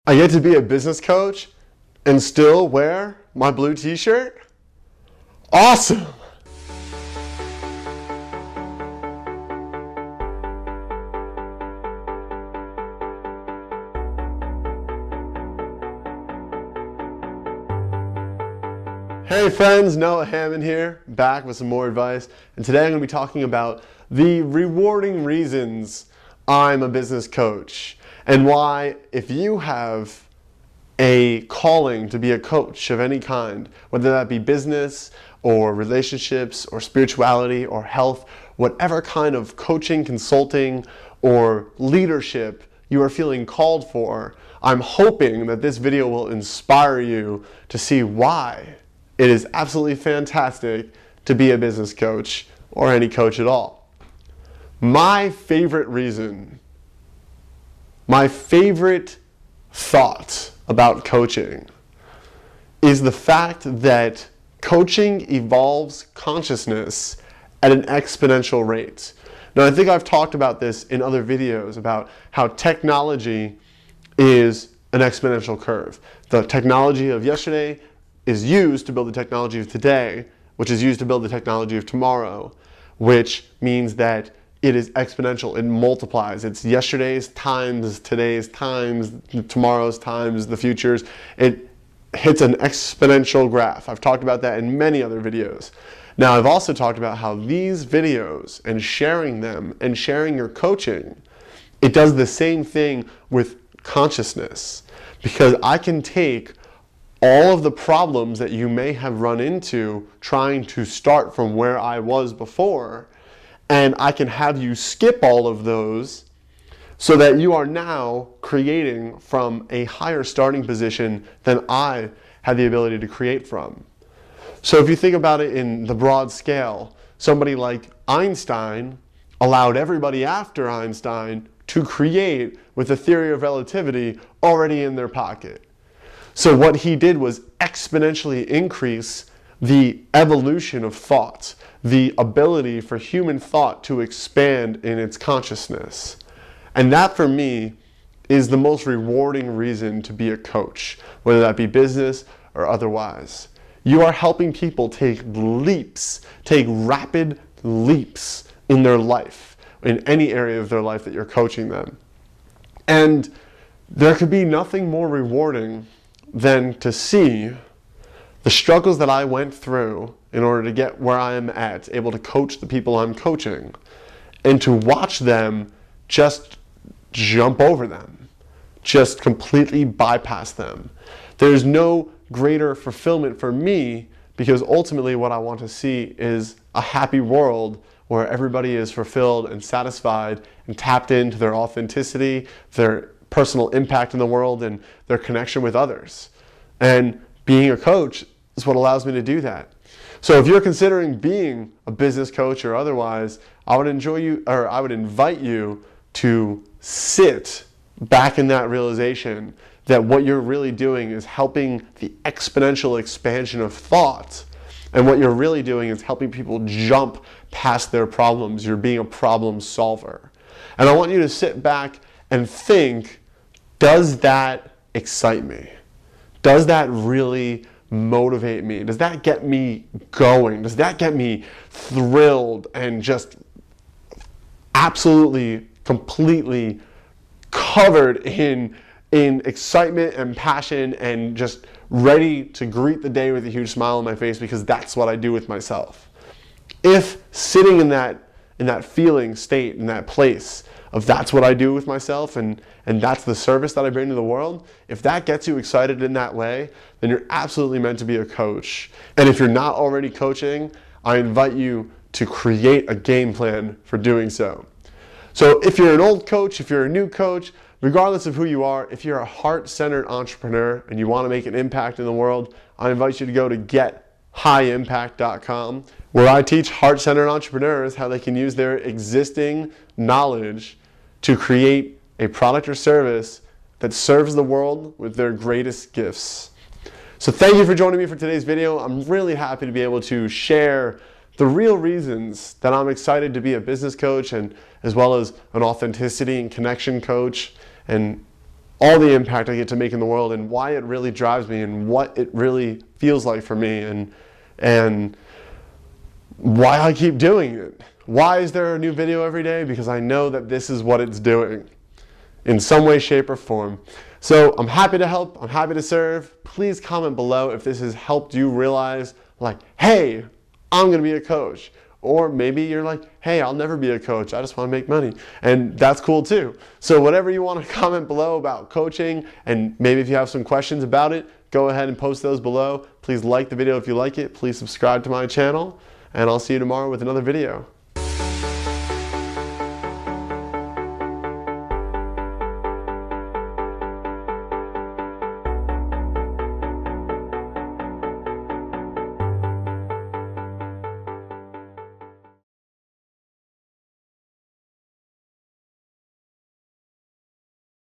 I get to be a business coach and still wear my blue t-shirt? Awesome! Hey friends, Noah Hammond here, back with some more advice. And today I'm going to be talking about the rewarding reasons I'm a business coach and why, if you have a calling to be a coach of any kind, whether that be business or relationships or spirituality or health, whatever kind of coaching, consulting, or leadership you are feeling called for, I'm hoping that this video will inspire you to see why it is absolutely fantastic to be a business coach or any coach at all. My favorite reason, my favorite thought about coaching is the fact that coaching evolves consciousness at an exponential rate. Now, I think I've talked about this in other videos about how technology is an exponential curve. The technology of yesterday is used to build the technology of today, which is used to build the technology of tomorrow, which means that it is exponential. It multiplies. It's yesterday's times today's times, tomorrow's times, the future's. It hits an exponential graph. I've talked about that in many other videos. Now, I've also talked about how these videos and sharing them and sharing your coaching, it does the same thing with consciousness, because I can take all of the problems that you may have run into trying to start from where I was before, and I can have you skip all of those so that you are now creating from a higher starting position than I had the ability to create from. So if you think about it in the broad scale, somebody like Einstein allowed everybody after Einstein to create with the theory of relativity already in their pocket. So what he did was exponentially increase the evolution of thought, the ability for human thought to expand in its consciousness. And that, for me, is the most rewarding reason to be a coach, whether that be business or otherwise. You are helping people take leaps, take rapid leaps in their life, in any area of their life that you're coaching them. And there could be nothing more rewarding than to see the struggles that I went through in order to get where I am at, able to coach the people I'm coaching, and to watch them just jump over them, just completely bypass them. There's no greater fulfillment for me, because ultimately what I want to see is a happy world where everybody is fulfilled and satisfied and tapped into their authenticity, their personal impact in the world, and their connection with others. And being a coach is what allows me to do that. So if you're considering being a business coach or otherwise, I would invite you to sit back in that realization that what you're really doing is helping the exponential expansion of thought. And what you're really doing is helping people jump past their problems. You're being a problem solver. And I want you to sit back and think, does that excite me? Does that really motivate me? Does that get me going? Does that get me thrilled and just absolutely, completely covered in excitement and passion and just ready to greet the day with a huge smile on my face, because that's what I do with myself? If sitting in that feeling state, in that place of that's what I do with myself and that's the service that I bring to the world, if that gets you excited in that way, then you're absolutely meant to be a coach. And if you're not already coaching, I invite you to create a game plan for doing so. So if you're an old coach, if you're a new coach, regardless of who you are, if you're a heart-centered entrepreneur and you want to make an impact in the world, I invite you to go to gethighImpact.com, where I teach heart-centered entrepreneurs how they can use their existing knowledge to create a product or service that serves the world with their greatest gifts. So thank you for joining me for today's video. I'm really happy to be able to share the real reasons that I'm excited to be a business coach, and as well as an authenticity and connection coach, and all the impact I get to make in the world and why it really drives me and what it really feels like for me and why I keep doing it. Why is there a new video every day? Because I know that this is what it's doing in some way, shape, or form. So I'm happy to help. I'm happy to serve. Please comment below if this has helped you realize, like, hey, I'm going to be a coach. Or maybe you're like, hey, I'll never be a coach. I just want to make money. And that's cool too. So whatever you want to comment below about coaching, and maybe if you have some questions about it, go ahead and post those below. Please like the video if you like it. Please subscribe to my channel. And I'll see you tomorrow with another video.